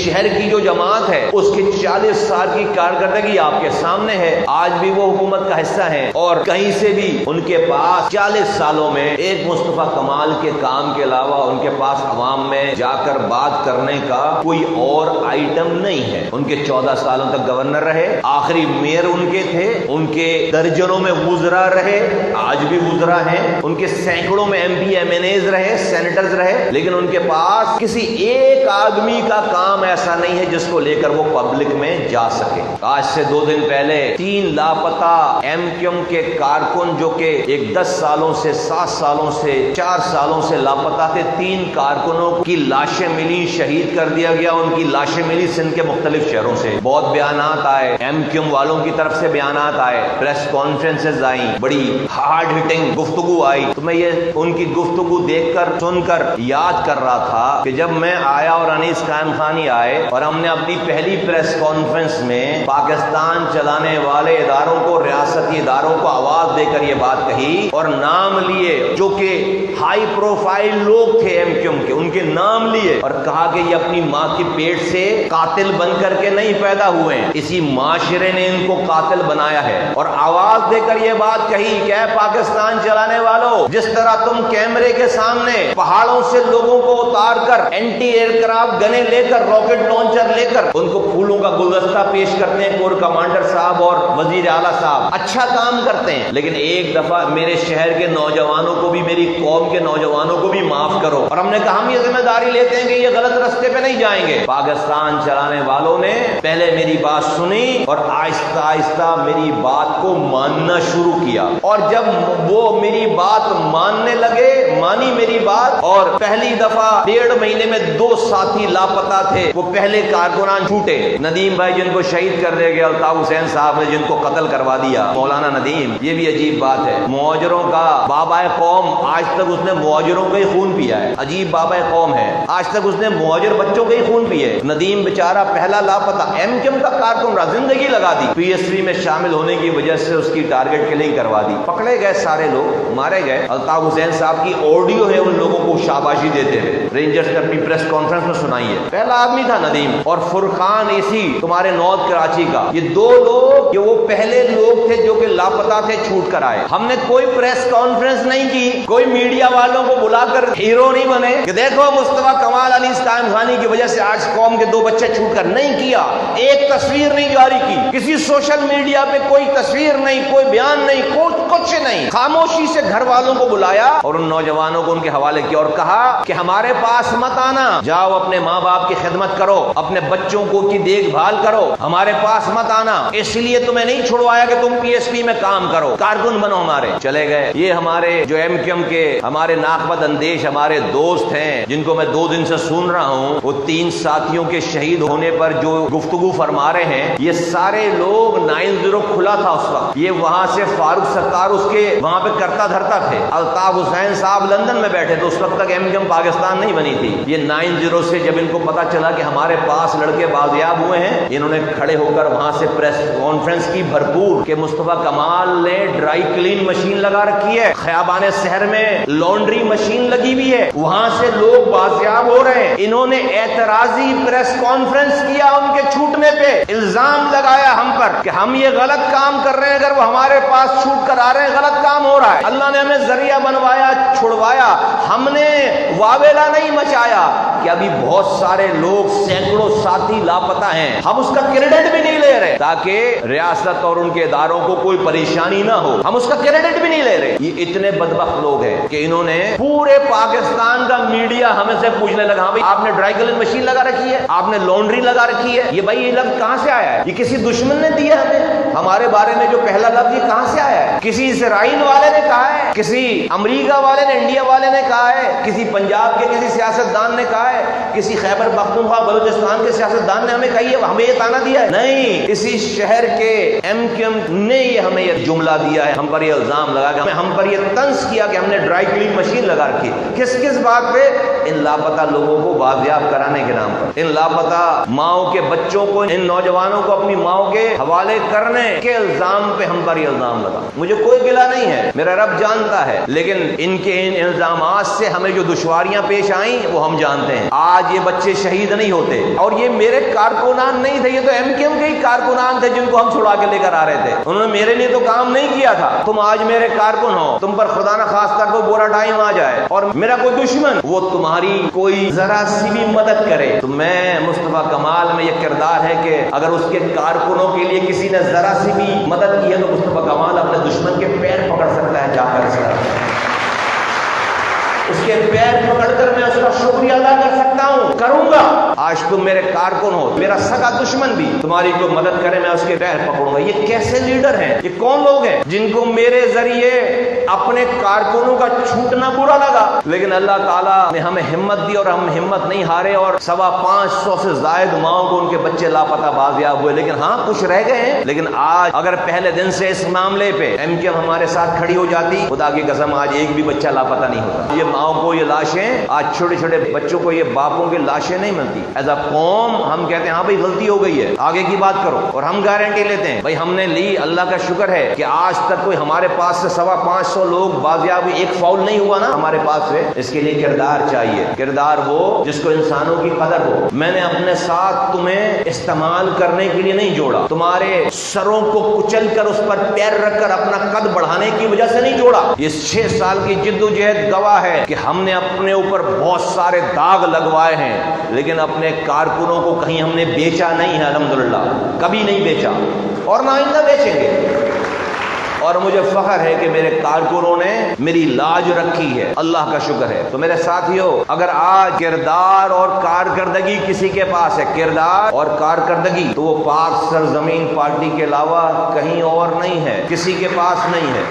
شہر کی جو جماعت ہے اس کی 40 سال کی کارکردگی آپ کے سامنے ہے. آج بھی وہ حکومت کا حصہ ہیں اور کہیں سے بھی ان کے پاس 40 سالوں میں ایک مصطفیٰ کمال کے کام کے علاوہ ان کے پاس عوام میں جا کر بات کرنے کا کوئی اور آئٹم نہیں ہے. ان کے 14 سالوں تک گورنر رہے, آخری میئر ان کے تھے, ان کے درجنوں میں وزراء رہے, آج بھی وزراء ہیں, ان کے سینکڑوں میں M P M N As رہے, سینیٹرز رہے, لیکن ان کے پاس کسی ایک آدمی کا کام ایسا نہیں ہے جس کو لے کر وہ پبلک میں جا سکے. آج سے 2 دن پہلے 3 لاپتہ ایم کیو ایم کے کارکن جو کہ 10 سالوں سے 7 سالوں سے 4 سالوں سے لاپتہ تھے, 3 کارکنوں کی لاشیں ملی, شہید کر دیا گیا. ان کی لاشیں ملی سندھ کے مختلف شہروں سے. بہت بیانات آئے, ایم کیو ایم والوں کی طرف سے بیانات آئے, پریس کانفرنسز آئیں, بڑی ہارڈ ہٹنگ گفتگو آئی. تو میں یہ ان کی گفتگو دیکھ کر سن کر یاد کر رہا تھا کہ جب میں آیا اور انیس قائم خانی آئے اور ہم نے اپنی پہلی پریس کانفرنس میں پاکستان چلانے والے اداروں کو, ریاستی اداروں کو آواز دے کر یہ بات کہی اور نام لیے جو کہ ہائی پروفائل لوگ تھے ایم کیو ایم کے, ان کے نام لیے اور کہا کہ یہ اپنی ماں کی پیٹ سے قاتل بن کر کے نہیں پیدا ہوئے ہیں, اسی معاشرے نے ان کو قاتل بنایا ہے. اور آواز دے کر یہ بات کہی کہ اے پاکستان چلانے والوں, جس طرح تم کیمرے کے سامنے پہاڑوں سے لوگوں کو اتار کر اینٹی ایئر کرافٹ گنے لے کر, راکٹ لانچر لے کر ان کو پھولوں کا گلدستہ پیش کرتے ہیں, کور کمانڈر صاحب اور وزیر اعلیٰ صاحب اچھا کام کرتے ہیں, لیکن ایک دفعہ میرے شہر کے نوجوانوں کو بھی, میری قوم کے نوجوانوں کو بھی معاف کرو. اور ہم نے کہا ہم یہ ذمہ داری لیتے ہیں کہ یہ غلط راستے پہ نہیں جائیں گے. پاکستان چلانے والوں نے پہلے میری بات سنی اور آہستہ آہستہ میری بات کو ماننا شروع کیا, اور جب وہ میری بات ماننے لگے, مانی میری بات, اور پہلی دفعہ 1.5 مہینے میں 2 ساتھی لاپتہ تھے, وہ پہلے کارکنان چھوٹے. ندیم بھائی جن کو شہید کر دیا گیا, الطاف حسین صاحب نے جن کو قتل کروا دیا, مولانا ندیم. یہ بھی عجیب بات ہے, مہاجروں کا بابا قوم, آج تک اس نے مہاجروں کا ہی خون پیا ہے. عجیب بابا قوم ہے, آج تک اس نے مہاجر بچوں کا ہی خون پیے. ندیم بیچارہ پہلا لاپتہ, ایم کیو ایم کا کارکن رہا, زندگی لگا دی, پی ایس سی میں شامل ہونے کی وجہ سے اس کی ٹارگٹ کلنگ کروا دی, پکڑے گئے, سارے لوگ مارے گئے. الطاف حسین صاحب کی آڈیو ہے ان لوگوں کو شاباشی دیتے ہوئے, رینجرز نے اپنی پریس کانفرنس میں سنائی ہے. پہلا آدمی تھا ندیم, اور فرقان ایسی تمہارے نارتھ کراچی کا, یہ 2 لوگ یہ وہ پہلے لوگ تھے جو کہ لاپتہ تھے, چھوٹ کر آئے. ہم نے کوئی پریس کانفرنس نہیں کی, کوئی میڈیا والوں کو بلا کر ہیرو نہیں بنے کہ دیکھو مصطفیٰ کمال علی قائم خانی کی وجہ سے آج قوم کے 2 بچے چھوٹ کر, نہیں کیا. ایک تصویر نہیں جاری کی, کسی سوشل میڈیا پہ کوئی تصویر نہیں, کوئی بیان نہیں, کچھ نہیں. خاموشی سے گھر والوں کو بلایا اور ان نوجوانوں کو ان کے حوالے کیا اور کہا کہ ہمارے پاس مت آنا, جاؤ اپنے ماں باپ کی خدمت کرو, اپنے بچوں کو کی دیکھ بھال کرو, ہمارے پاس مت آنا, اس لیے تمہیں نہیں چھڑوایا کہ تم پی ایس پی میں کام کرو, کارکن بنو ہمارے. چلے گئے. یہ ہمارے جو ایم کیو ایم کے ہمارے ناقبت اندیش ہمارے دوست ہیں, جن کو میں 2 دن سے سن رہا ہوں, وہ 3 ساتھیوں کے شہید ہونے پر جو گفتگو فرما رہے ہیں, یہ سارے لوگ 9-0 کھلا تھا اس وقت, یہ وہاں سے فاروق ستار اس کے وہاں پہ کرتا دھرتا تھے, الطاف حسین صاحب لندن میں بیٹھے تو اس وقت تک ایم کیو ایم پاکستان نہیں بنی تھی. یہ 9-0 سے جب ان کو پتا چلا کہ ہمارے پاس لڑکے بازیاب ہوئے ہیں, انہوں نے کھڑے ہو کر وہاں سے پریس کانفرنس کی بھرپور کہ مصطفیٰ کمال نے ڈرائی کلین مشین لگا رکھی ہے, خیابان شہر میں لانڈری مشین لگی ہوئی ہے, وہاں سے لوگ بازیاب ہو رہے ہیں. انہوں نے اعتراضی پریس کانفرنس کیا, ان کے چھوٹنے پہ الزام لگایا ہم پر کہ ہم یہ غلط کام کر رہے ہیں, اگر وہ ہمارے پاس چھوٹ کر آ رہے ہیں غلط کام ہو رہا ہے. اللہ نے ہمیں ذریعہ بنوایا, چھڑوایا, ہم نے واویلا نہیں مچایا کہ ابھی بہت سارے لوگ, سینکڑوں ساتھی لاپتہ ہیں, ہم اس کا کریڈٹ بھی نہیں لے رہے تاکہ ریاست اور ان کے اداروں کو کوئی پریشانی نہ ہو, ہم اس کا کریڈٹ بھی نہیں لے رہے. یہ اتنے بدبخت لوگ ہیں کہ انہوں نے پورے پاکستان کا میڈیا ہمیں سے پوچھنے لگا, ہاں بھائی آپ نے ڈرائی کلین مشین لگا رکھی ہے, آپ نے لانڈری لگا رکھی ہے, یہ بھائی یہ لفظ کہاں سے آیا ہے, یہ کسی دشمن نے دیا ہمیں, ہمارے بارے میں جو پہلا لفظ یہ کہاں سے آیا ہے, کسی اسرائیل والے نے کہا ہے, کسی امریکہ والے نے, انڈیا والے نے کہا ہے, کسی پنجاب کے کسی سیاستدان نے کہا ہے, کسی خیبر پختونخوا بلوچستان کے سیاستدان نے ہمیں کہی ہے, ہمیں یہ تانا دیا ہے؟ نہیں, اسی شہر کے ایم کیو ایم نے یہ ہمیں یہ جملہ دیا ہے, ہم پر یہ الزام لگا کہ ہم پر یہ طنز کیا کہ ہم نے ڈرائی کلین مشین لگا رکھی. کس بات پہ؟ ان لاپتہ لوگوں کو بازیاب کرانے کے نام پر, ان لاپتہ ماؤں کے بچوں کو, ان نوجوانوں کو اپنی ماؤں کے حوالے کرنے کرنے کے الزام پہ ہم پر یہ الزام لگا. مجھے کوئی گلہ نہیں ہے, میرا رب جانتا ہے, لیکن ان کے ان الزامات سے ہمیں جو دشواریاں پیش آئیں وہ ہم جانتے ہیں. آج یہ بچے شہید نہیں ہوتے, اور یہ میرے کارکنان نہیں تھے, یہ تو ایم کیو ایم کے ہی کارکنان تھے جن کو ہم چھڑا کے لے کر آ رہے تھے. انہوں نے میرے لیے تو کام نہیں کیا تھا. تم آج میرے کارکن ہو, تم پر خدا نہ خاص کر کو برا ٹائم آ جائے اور میرا کوئی دشمن وہ تمہاری کوئی ذرا سی بھی مدد کرے, تو میں مصطفیٰ کمال میں یہ کردار ہے کہ اگر اس کے کارکنوں کے لیے کسی نے ذرا سی بھی مدد کی ہے تو مصطفیٰ کمال اپنے دشمن کے پیر پکڑ سکتا ہے, جا کر اس کے پیر پکڑ کر میں اس کا شکریہ ادا کر سکتا ہوں, کروں گا. آج تم میرے کارکن ہو, میرا سگا دشمن بھی تمہاری کوئی مدد کرے میں اس کے پیر پکڑوں گا. یہ کیسے لیڈر ہیں, یہ کون لوگ ہیں جن کو میرے ذریعے اپنے کارکنوں کا چھوٹنا برا لگا, لیکن اللہ تعالیٰ نے ہمیں ہمت دی اور ہم ہمت نہیں ہارے, اور 550 سے زائد ماؤں کو ان کے بچے لاپتہ بازیاب ہوئے, لیکن ہاں کچھ رہ گئے ہیں. لیکن آج اگر پہلے دن سے اس معاملے پہ ایم کیو ایم ہمارے ساتھ کھڑی ہو جاتی, خدا کی قسم آج ایک بھی بچہ لاپتہ نہیں ہوتا. یہ ماؤں کو یہ لاشیں, آج چھوٹے چھوٹے بچوں کو یہ باپوں کی لاشیں نہیں ملتی. ایز اے قوم ہم کہتے ہیں ہاں بھائی غلطی ہو گئی ہے, آگے کی بات کرو, اور ہم گارنٹی لیتے ہیں بھائی ہم نے لی. اللہ کا شکر ہے کہ آج تک کوئی ہمارے پاس سے 550 لوگ بازیاب, ایک فاؤل نہیں ہوا نا ہمارے پاس سے. اس کے لیے کردار چاہیے, کردار وہ جس کو انسانوں کی قدر ہو. میں نے اپنے ساتھ تمہیں استعمال کرنے کے لیے نہیں جوڑا, تمہارے سروں کو کچل کر اس پر پیر رکھ کر اپنا قد بڑھانے کی وجہ سے نہیں جوڑا. یہ 6 سال کی جدوجہد گواہ ہے کہ ہم نے اپنے اوپر بہت سارے داغ لگوائے ہیں, لیکن اپنے کارکنوں کو کہیں ہم نے بیچا نہیں ہے. الحمدللہ کبھی نہیں بیچا اور نہ آئندہ بیچیں گے. اور مجھے فخر ہے کہ میرے کارکنوں نے میری لاج رکھی ہے, اللہ کا شکر ہے. تو میرے ساتھیو, اگر آج کردار اور کارکردگی کسی کے پاس ہے, کردار اور کارکردگی, تو وہ پاک سرزمین پارٹی کے علاوہ کہیں اور نہیں ہے, کسی کے پاس نہیں ہے.